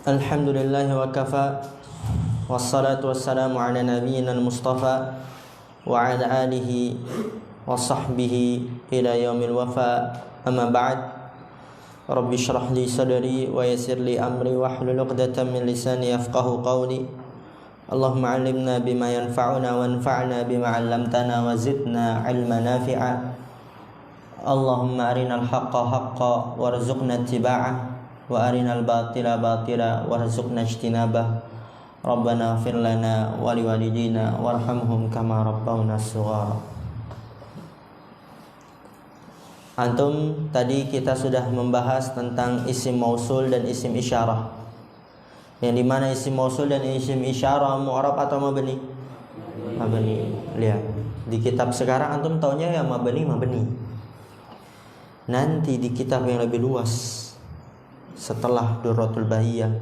Alhamdulillahi wa kafa. Wassalatu wassalamu ala nabiyyina al-mustafa wa ala alihi wa sahbihi ila yaumil wafa. Amma ba'd. Rabbi shrah li sadri wa yassir li amri wahlul 'uqdatam min lisani yafqahu qawli. Allahumma 'allimna bima yanfa'una wanfa'na bima 'allamtana wa zidna 'ilman nafi'a. Allahumma arinal haqqa haqqan warzuqna ittiba'ah wa arinal batila batila warzuqna ijtinabah. Rabbana ighfir lana wa liwalidina warhamhum kama rabbawna shighara. Antum, tadi kita sudah membahas tentang isim mausul dan isim isyarah, yang dimana isim mausul dan isim isyarah mu'rab atau mabni? Mabni. Lihat di kitab sekarang antum taunya ya mabni. Nanti di kitab yang lebih luas setelah Durratul Bahiyah,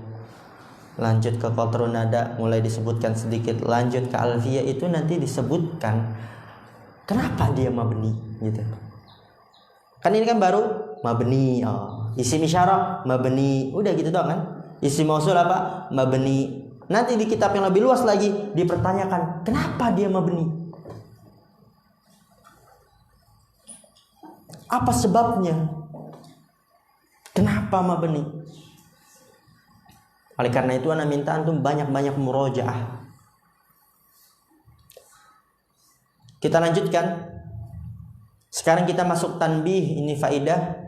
lanjut ke Qatrun Nada, mulai disebutkan sedikit, lanjut ke Alfiyah, itu nanti disebutkan kenapa dia mabni gitu. Kan ini kan baru mabni, isim isyarah mabni, udah gitu doang kan. Isim mausul apa? Mabni. Nanti di kitab yang lebih luas lagi dipertanyakan kenapa dia mabni, apa sebabnya, kenapa mabni. Oleh karena itu ana minta antum banyak-banyak murojaah. Kita lanjutkan. Sekarang kita masuk tanbih, ini faidah.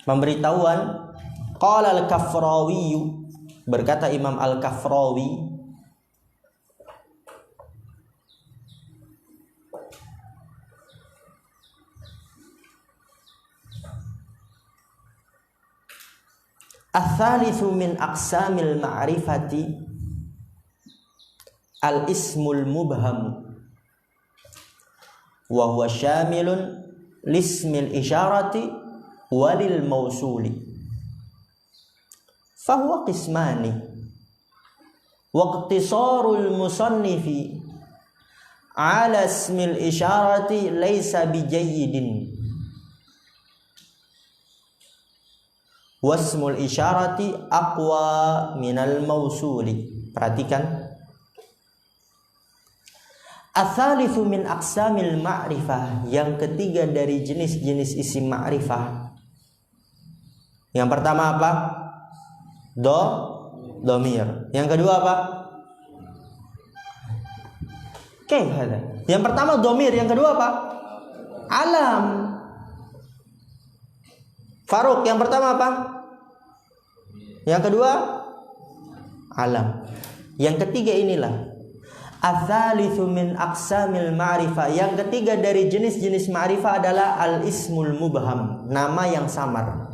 Pemberitahuan. Qala al-Kafrawi, berkata Imam Al-Kafrawi, Ats-tsalitsu min aqsamil ma'rifati al-ismul mubham wa huwa syamilun lismil isyarati walil mausuli. Fa huwa qismani. Wa iqtisarul musannifi ala ismil isyarati laysa bijayyidin. Wasmul isyarati aqwa minal mausuli. Perhatikan. Ats-tsalitsu min aqsamil ma'rifah, yang ketiga dari jenis-jenis isim ma'rifah. Yang pertama apa? Domir. Yang kedua apa? Kaifada. Yang pertama domir, yang kedua apa? Alam. Faruk, yang pertama apa? Yang kedua alam. Yang ketiga inilah ats-tsalitsu min aqsamil ma'rifah, yang ketiga dari jenis-jenis ma'rifah adalah al-ismul mubham, nama yang samar.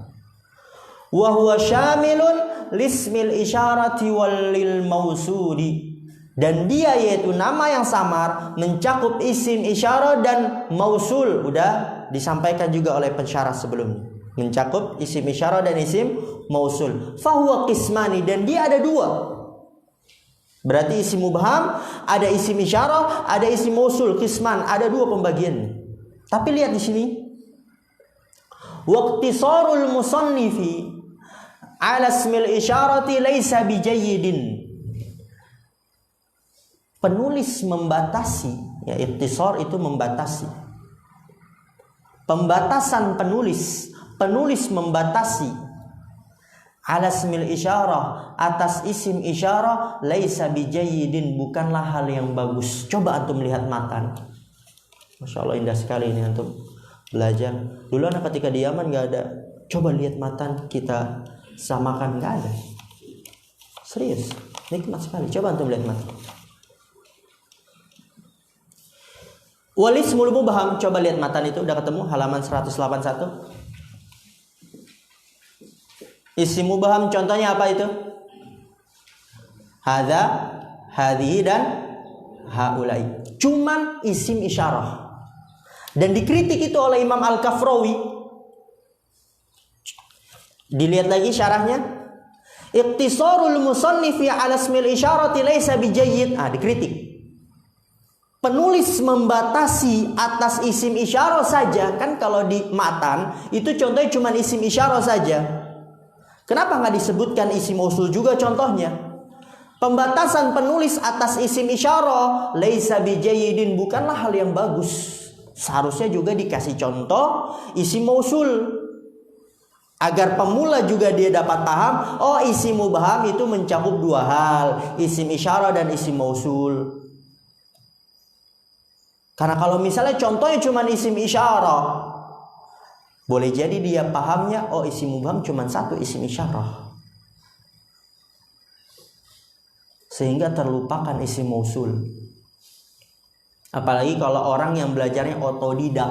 Wa huwa syamilun lismil isyarati walil mausuli, dan dia yaitu nama yang samar mencakup isim isyarah dan mausul. Udah disampaikan juga oleh pensyarah sebelumnya, mencakup isim isyarah dan isim mausul. Fahuwa qismani, dan dia ada dua. Berarti isim mubham ada isim isyarah, ada isim mausul. Qisman, ada dua pembagian. Tapi lihat di sini, waqtisarul musannifi ala ismil isyarati laisa bijayyidin. Penulis membatasi, ya, ikhtisar itu membatasi. Pembatasan penulis membatasi ala ismil isyarah, atas isim isyarah, laisa bijayyidin, bukanlah hal yang bagus. Coba antum lihat matan. Masya Allah, indah sekali ini antum belajar. Dulu anak ketika di Yaman gak ada. Coba lihat matan, kita samakan, gak ada. Serius, nikmat sekali. Coba antum lihat matan. Walismul mubham, coba lihat matan itu, udah ketemu halaman 181. Isim mubham contohnya apa itu? Hadza, hadhihi, dan haulai. Cuman isim isyarah. Dan dikritik itu oleh Imam Al-Kafrawi. Dilihat lagi syarahnya. Iqtisarul musannifi ala ismil isyarati laysa bijayyid. Dikritik. Penulis membatasi atas isim isyarah saja. Kan kalau di matan itu contohnya cuma isim isyarah saja. Kenapa nggak disebutkan isim mausul juga contohnya? Pembatasan penulis atas isim isyarah laisa bijayyidin, bukanlah hal yang bagus. Seharusnya juga dikasih contoh isim mausul agar pemula juga dia dapat paham, oh isim mubham itu mencakup dua hal, isim isyarah dan isim mausul. Karena kalau misalnya contohnya cuma isim isyarah, boleh jadi dia pahamnya, oh isim mubham cuma satu isim isyarah, sehingga terlupakan isim mausul. Apalagi kalau orang yang belajarnya otodidak,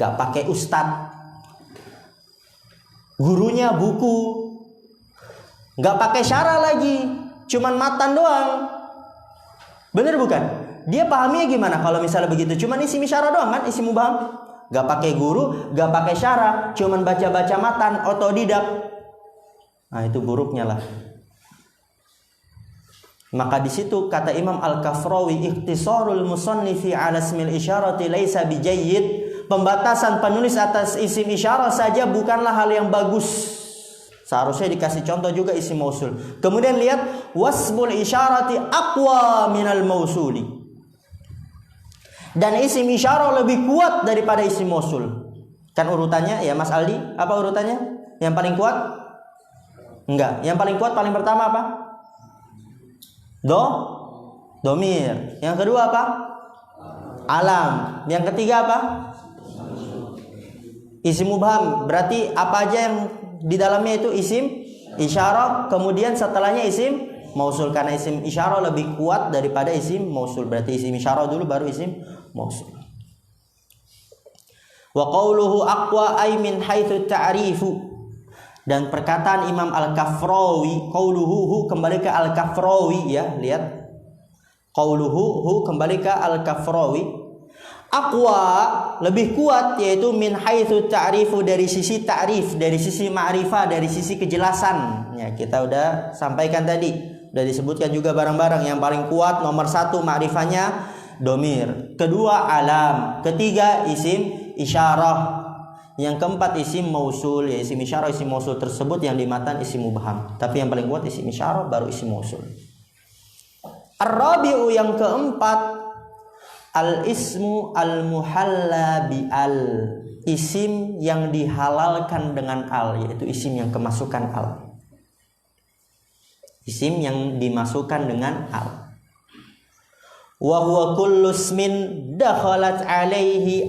gak pakai ustadz, gurunya buku, gak pakai syarah lagi, cuman matan doang. Bener bukan? Dia pahamnya gimana kalau misalnya begitu? Cuman isim isyarah doang kan, isim mubham. Gak pakai guru, gak pakai syarah, cuman baca-baca matan, otodidak. Nah itu buruknya lah. Maka di situ kata Imam Al-Kafrawi, ikhtisarul musannifi ala ismil isyarati laisa bijayyid, pembatasan penulis atas isim isyarah saja bukanlah hal yang bagus. Seharusnya dikasih contoh juga isim mausul. Kemudian lihat wasmul isyarati aqwa minal mausuli. Dan isim isyarah lebih kuat daripada isim mausul. Kan urutannya ya Mas Aldi, apa urutannya? Yang paling kuat? Enggak, yang paling kuat paling pertama apa? Domir. Yang kedua apa? Alam. Yang ketiga apa? Isim mubham. Berarti apa aja yang di dalamnya itu isim isyarah, kemudian setelahnya isim mausul, karena isim isyarah lebih kuat daripada isim mausul. Berarti isim isyarah dulu baru isim mausul. Wa qawluhu aqwa ay min haitsu ta'rifu. Dan perkataan Imam Al-Kafrawi, qawluhu kembali ke Al-Kafrawi ya, lihat. Qawluhu kembali ke Al-Kafrawi. Aqwa lebih kuat, yaitu min haitsu ta'rifu, dari sisi ta'rif, dari sisi ma'rifah, dari sisi kejelasan. Ya, kita udah sampaikan tadi, udah disebutkan juga barang-barang. Yang paling kuat nomor satu ma'rifahnya domir, kedua alam, ketiga isim isyarah, yang keempat isim mausul. Ya, isim isyarah, isim mausul tersebut yang di matan isim mubham, tapi yang paling kuat isim isyarah baru isim mausul. Ar-rabi'u, yang keempat, al-ismu al-muhalla bi-al, isim yang dihalalkan dengan al, yaitu isim yang kemasukan al, isim yang dimasukkan dengan al. Wa huwa kullu ismin dakhalat alaihi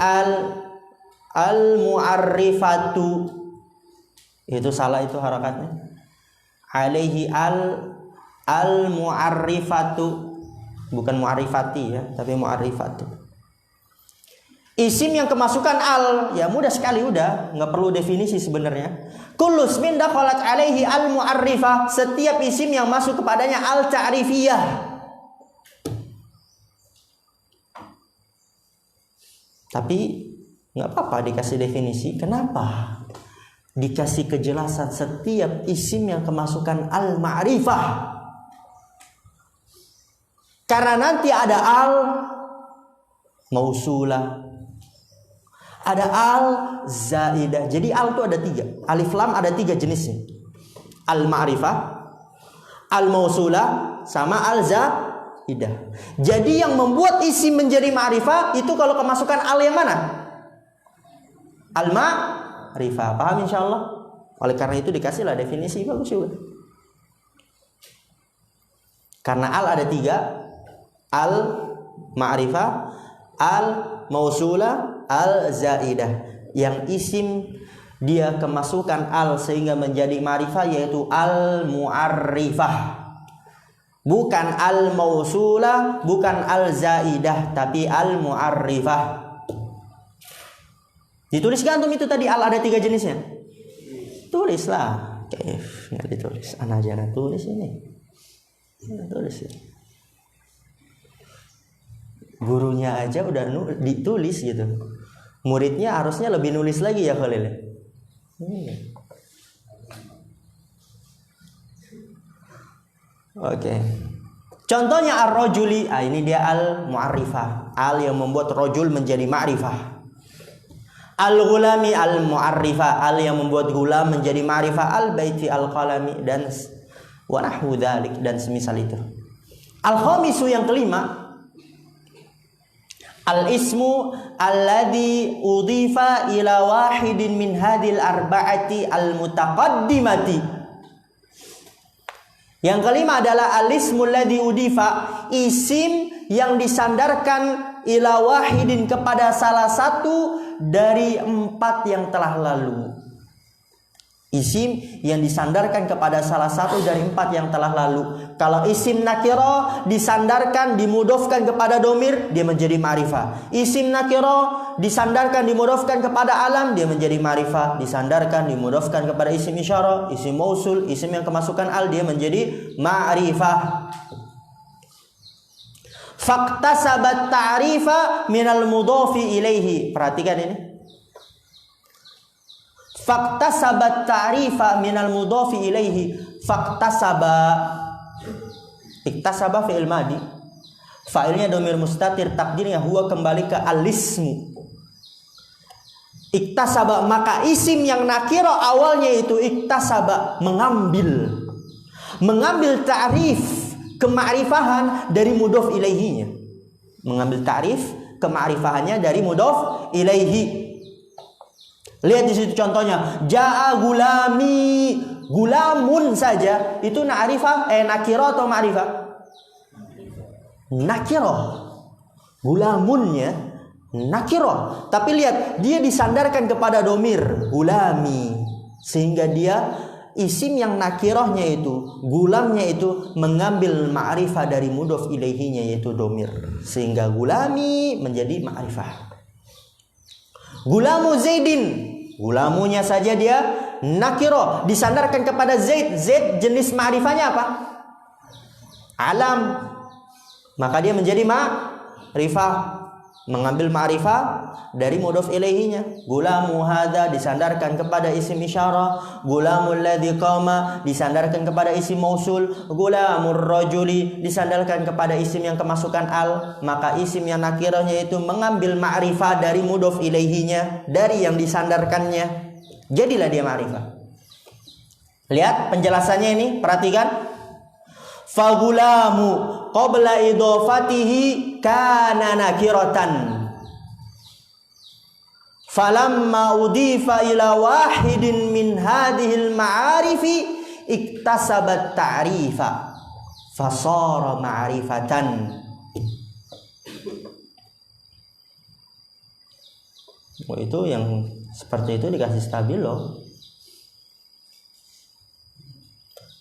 al-mu'arrifatu. Itu salah, itu harakatnya. Alaihi al-mu'arrifatu, bukan mu'arrifati ya, tapi mu'arrifatu. Isim yang kemasukan al, ya mudah sekali, udah nggak perlu definisi sebenarnya. Kullu ismin dakhalat alaihi al-mu'arrifah, setiap isim yang masuk kepadanya al-ta'rifiyah. Tapi nggak apa-apa dikasih definisi. Kenapa? Dikasih kejelasan setiap isim yang kemasukan al-ma'rifah. Karena nanti ada al mausulah, ada al zaidah. Jadi al itu ada tiga. Alif lam ada tiga jenisnya. Al-ma'rifah, al-mausulah, sama al-zaidah. Jadi yang membuat isim menjadi ma'rifah itu kalau kemasukan al yang mana? Al-ma'rifah. Paham insyaallah? Oleh karena itu dikasihlah definisi, bagus juga. Karena al ada tiga, al-ma'rifah, al-mausulah, al-zaidah. Yang isim dia kemasukan al sehingga menjadi ma'rifah yaitu al-mu'arrifah. Bukan al-mausulah, bukan al-zaidah, tapi al-mu'arrifah. Ditulis gak antum itu tadi al ada tiga jenisnya? Tulislah. Nggak ditulis. Anak jangan tulis ini. Tulis ya. Gurunya aja udah ditulis gitu. Muridnya harusnya lebih nulis lagi ya Khalil. Oke. Contohnya ar-rajuli, ini dia al-mu'arrifah, al yang membuat rajul menjadi ma'rifah. Al-ghulami al-mu'arrifa, al yang membuat gulam menjadi ma'rifah, al-baiti al-qalami, dan wa nahwu dzalik, dan semisal itu. Al-khamisu yang kelima, al-ismu alladhi udhifa ila wahidin min hadhil arba'ati al-mutaqaddimati. Yang kelima adalah al-ismu alladhi udhifa, isim yang disandarkan ila wahidin kepada salah satu dari 4 yang telah lalu. Isim yang disandarkan kepada salah satu dari 4 yang telah lalu. Kalau isim nakiro disandarkan, dimudofkan kepada domir, dia menjadi ma'rifah. Isim nakiro disandarkan, dimudofkan kepada alam, dia menjadi ma'rifah. Disandarkan, dimudofkan kepada isim isyarah, isim mausul, isim yang kemasukan al, dia menjadi ma'rifah. Faktasabat ta'rifa minal mudhofi ilaihi. Perhatikan ini. Faktasabat ta'rifa minal mudhofi ilaihi. Faktasaba. Iktasaba fi'il madi. Fa'ilnya dhamir mustatir, takdirnya huwa, kembali ke al-ismu. Iktasaba, maka isim yang nakiro awalnya itu iktasaba, mengambil. Mengambil ta'rif, kema'rifahan dari mudhof ilaihinya. Mengambil ta'rif kema'rifahannya dari mudhof ilaihi. Lihat di situ contohnya, jaa gulami, gulamun saja itu na'rifah nakirah atau ma'rifah? Nakirah. Gulamunnya nakirah. Tapi lihat, dia disandarkan kepada domir gulami, sehingga dia isim yang nakirahnya itu, gulamnya itu mengambil ma'rifah dari mudhof ilaihinya, yaitu domir, sehingga gulami menjadi ma'rifah. Gulamu Zaidin, gulamunya saja dia nakirah, disandarkan kepada Zaid. Zaid jenis ma'rifahnya apa? Alam, maka dia menjadi ma'rifah, mengambil ma'rifah dari mudhof ilaihinya. Gulamu hadza disandarkan kepada isim isyarah, gulamul ladzi qama disandarkan kepada isim mausul, gulamur rajuli disandarkan kepada isim yang kemasukan al, maka isim yang nakirahnya itu mengambil ma'rifah dari mudhof ilaihinya, dari yang disandarkannya, jadilah dia ma'rifah. Lihat penjelasannya ini, perhatikan. Fagulamu qabla idhofatihi kana nakiratan, falamma udhifa ila wahidin min hadhil ma'arifi iktasabat ta'rifa fasara ma'rifatan. Itu yang seperti itu dikasih stabilo.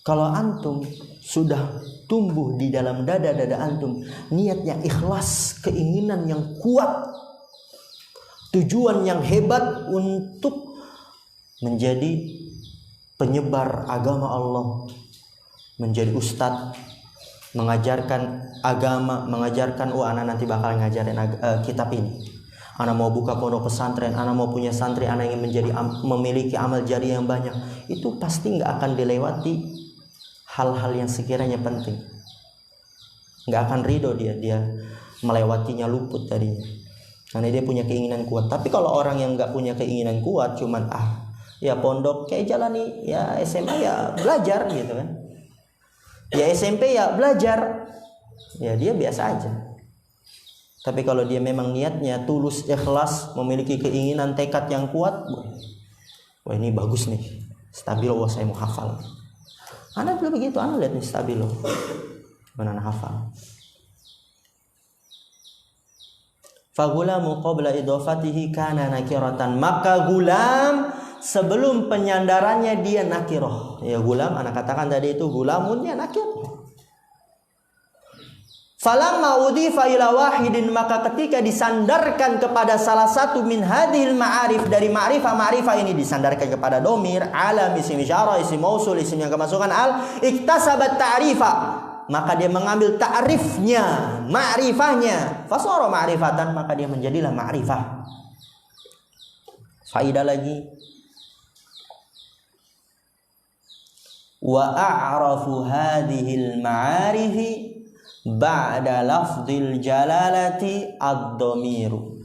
Kalau antum sudah tumbuh di dalam dada-dada antum niatnya ikhlas, keinginan yang kuat, tujuan yang hebat untuk menjadi penyebar agama Allah, menjadi ustadz, mengajarkan agama, mengajarkan, anak nanti bakal ngajarin kitab ini, anak mau buka pondok pesantren, anak mau punya santri, anak ingin menjadi memiliki amal jariah yang banyak, itu pasti nggak akan dilewati hal-hal yang sekiranya penting. Nggak akan ridho dia melewatinya, luput darinya, karena dia punya keinginan kuat. Tapi kalau orang yang nggak punya keinginan kuat, cuman ya pondok kayak jalani, ya SMA ya belajar gitu kan, ya SMP ya belajar, ya dia biasa aja. Tapi kalau dia memang niatnya tulus, ikhlas, memiliki keinginan, tekad yang kuat, wah ini bagus nih, stabil, wah saya mau hafal. Anda belum begitu, Anda lihat nih stabilo, mana hafal. Fagulamu qabla idhofatihi kana nakiratan, maka gulam sebelum penyandarannya dia nakirah. Ya gulam, anak katakan tadi itu gulamunnya nakirah. Falamma udhifa ila wahidin, maka ketika disandarkan kepada salah satu min hadhil ma'arif, dari ma'rifah ini disandarkan kepada domir, alam, isim isyarah, isim mausul, isim yang kemasukan al, iktasabat ta'rifa, maka dia mengambil ta'rifnya, ma'rifahnya, fasara ma'rifatan, maka dia menjadilah ma'rifah. Faidah lagi, wa a'rafu hadhil ma'arifi ba'da lafzil jalalati ad-dhamiru.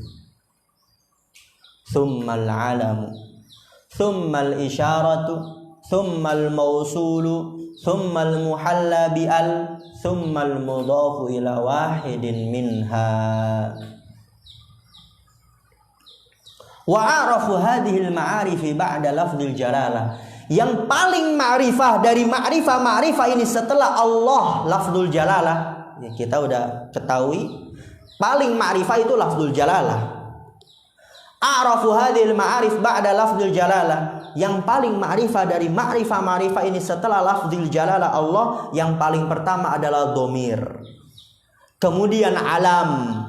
thummal alamu, thummal isyaratu, thummal mausulu, thummal muhalla bi'al, thummal mudhafu ila wahidin minha. Wa arafu hadhil ma'arifi ba'da lafzil jalalah. Yang paling ma'rifah dari ma'rifah ini setelah Allah lafzul jalalah. Ya, kita udah ketahui paling ma'rifah itu lafzul jalalah. Arafu hadhil ma'arif ba'da lafzil jalalah. Yang paling ma'rifah dari ma'rifah ini setelah lafzil jalalah Allah, yang paling pertama adalah dhamir, kemudian alam,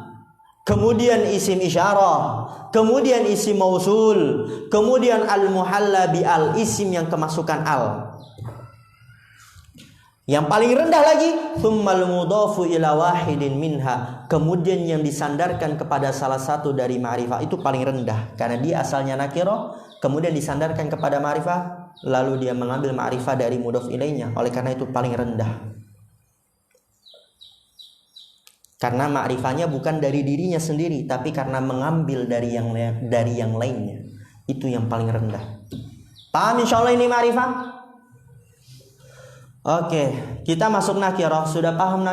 kemudian isim isyarah, kemudian isim mausul, kemudian al-muhalla bi al, isim yang kemasukan al. Yang paling rendah lagi, tsummal mudhafu ila wahidin minha, kemudian yang disandarkan kepada salah satu dari ma'rifah itu paling rendah karena dia asalnya nakirah, kemudian disandarkan kepada ma'rifah, lalu dia mengambil ma'rifah dari mudhaf ilaihnya, oleh karena itu paling rendah. Karena ma'rifahnya bukan dari dirinya sendiri, tapi karena mengambil dari yang lainnya. Itu yang paling rendah. Paham insyaallah ini ma'rifah? Oke, kita masuk nakirah. Sudah paham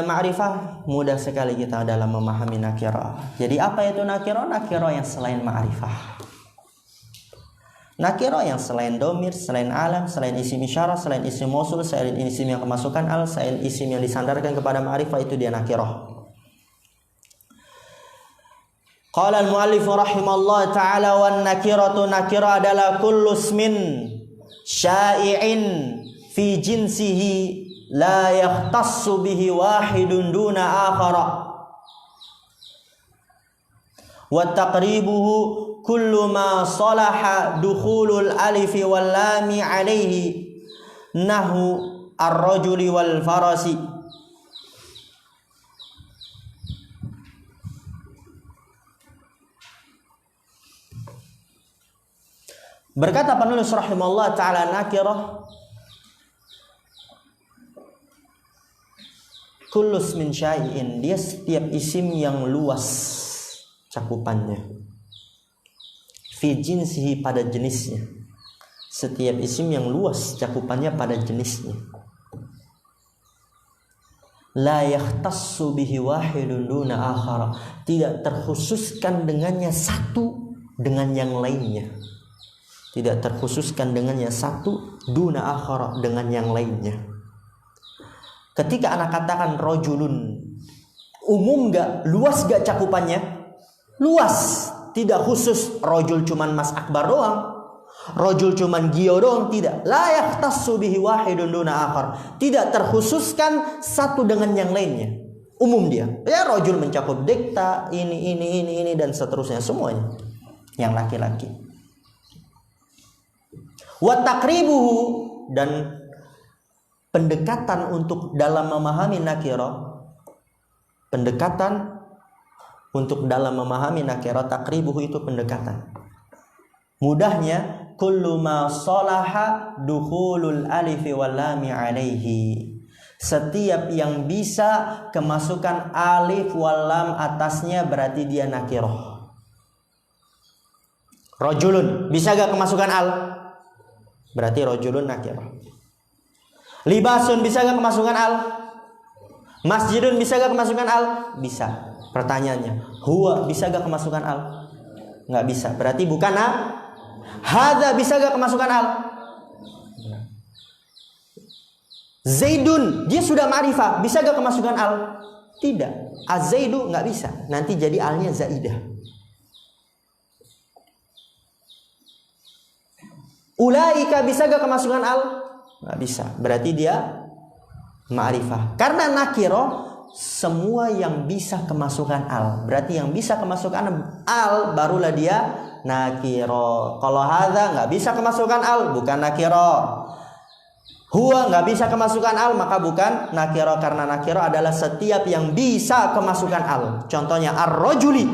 ma'rifah? Mudah sekali kita dalam memahami nakirah. Jadi apa itu nakirah? Nakirah yang selain ma'rifah. Nakirah yang selain domir, selain alam, selain isim isyarah, selain isim mausul, selain isim yang kemasukan al, selain isim yang disandarkan kepada ma'rifah, itu dia nakirah. Qala al-muallif rahimallahu ta'ala, wan nakiratu, nakirah adalah kullu ismin syai'in fi jinsihi la yakhtassu bihi wahidun duna akhara, wa taqribuhu kullu ma salaha dukhulul alifi wal lami alaihi nahu ar-rajuli wal farasi. Berkata penulis rahimahullah ta'ala, nakirah kullus min syai'in, dia setiap isim yang luas cakupannya, fi jinsihi, pada jenisnya. Setiap isim yang luas cakupannya pada jenisnya. La yakhtassu bihi wahidun duna akhara, tidak terkhususkan dengannya satu dengan yang lainnya. Tidak terkhususkan dengannya satu duna akhara, dengan yang lainnya. Ketika anak katakan rojulun, umum gak? Luas gak cakupannya? Luas, tidak khusus rojul cuman Mas Akbar doang, rojul cuman Gio doang, tidak. La yakhtassu bihi wahidun duna akhar, tidak terkhususkan satu dengan yang lainnya. Umum dia. Ya, rojul mencakup dikta, ini dan seterusnya, semuanya yang laki-laki. Wa taqribuhu, dan pendekatan untuk dalam memahami nakirah, pendekatan untuk dalam memahami nakirah, takribuhu itu pendekatan. Mudahnya, kullu ma salaha dukhulul alifi wal lami alaihi, setiap yang bisa kemasukan alif wal lam atasnya berarti dia nakirah. Rajulun, bisa gak kemasukan al? Berarti rajulun nakirah. Libasun, bisa gak kemasukan al? Masjidun, bisa gak kemasukan al? Bisa. Pertanyaannya, huwa, bisa gak kemasukan al? Nggak bisa. Berarti bukan al. Hadza, bisa gak kemasukan al? Zaidun, dia sudah ma'rifah, bisa gak kemasukan al? Tidak. Az-Zaidu nggak bisa. Nanti jadi alnya zaidah. Ulaika, bisa gak kemasukan al? Nggak bisa. Berarti dia ma'rifah. Karena nakiro, semua yang bisa kemasukan al. Berarti yang bisa kemasukan al barulah dia nakiro. Kalau hadza nggak bisa kemasukan al, bukan nakiro. Huwa nggak bisa kemasukan al, maka bukan nakiro. Karena nakiro adalah setiap yang bisa kemasukan al. Contohnya ar-rajuli,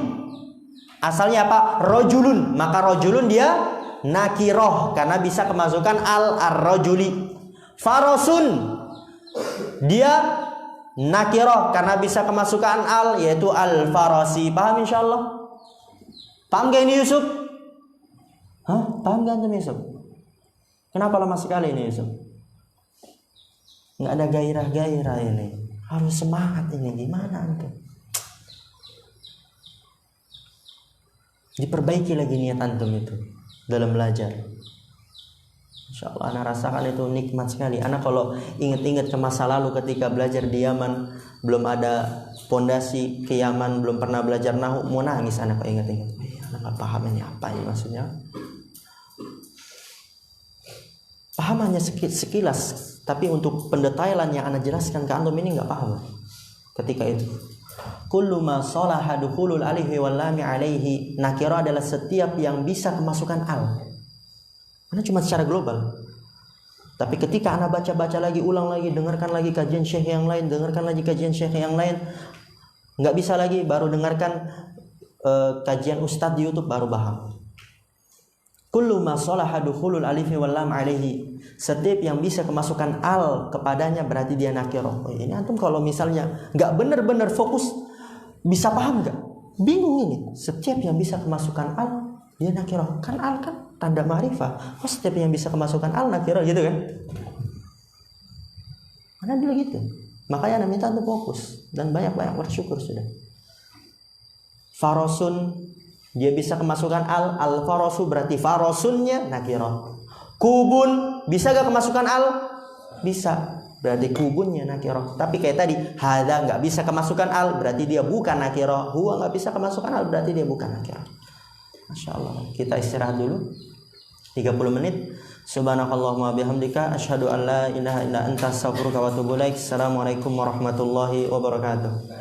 asalnya apa? Rajulun, maka rajulun dia nakiroh karena bisa kemasukan al, ar-rajuli. Farasun, dia nakiroh karena bisa kemasukan al, yaitu al-farasi. Paham insyaallah? Paham gak ini Yusuf? Hah? Paham gak antum Yusuf? Kenapa lama sekali ini Yusuf? Nggak ada gairah-gairah ini. Harus semangat ini. Gimana antum? Diperbaiki lagi niat antum itu dalam belajar. Insya Allah anak rasakan itu nikmat sekali. Anak kalau ingat-ingat ke masa lalu ketika belajar di Yaman, belum ada pondasi ke Yaman, belum pernah belajar nahu, mau nangis anak kalau ingat-ingat. Anak nggak paham ini apa ini maksudnya. Paham hanya sekilas, tapi untuk pendetailan yang anak jelaskan ke antum ini nggak paham ketika itu. Kullu ma salaha dukhulul alifi wal lami alaihi. Nakira adalah setiap yang bisa kemasukan al. Karena cuma secara global. Tapi ketika anak baca-baca lagi, ulang lagi, dengarkan lagi kajian syekh yang lain, dengarkan lagi kajian syekh yang lain, nggak bisa lagi, baru dengarkan kajian ustadz di YouTube baru paham. Kullu ma salaha dukhulul alifi wal lam alaihi. Setiap yang bisa kemasukan al kepadanya berarti dia nakirah. Oh, ini antum kalau misalnya nggak benar-benar fokus, bisa paham nggak? Bingung ini. Setiap yang bisa kemasukan al dia nakirah. Kan al kan tanda ma'rifah. Oh, setiap yang bisa kemasukan al nakirah gitu kan? Mana dulu gitu. Makanya Anda minta untuk fokus dan banyak-banyak bersyukur sudah. Farosun dia bisa kemasukan al farosu berarti farosunnya nakirah. Kubun bisa gak kemasukan al? Bisa. Berarti kubunnya nakirah. Tapi kayak tadi hada nggak bisa kemasukan al berarti dia bukan nakirah. Huwa nggak bisa kemasukan al berarti dia bukan nakirah. Masya Allah. Kita istirahat dulu 30 menit. Subhanakallahumma bihamdika asyhadu an la ilaha illa anta astaghfiruka wa atubu ilaik. Assalamualaikum warahmatullahi wabarakatuh.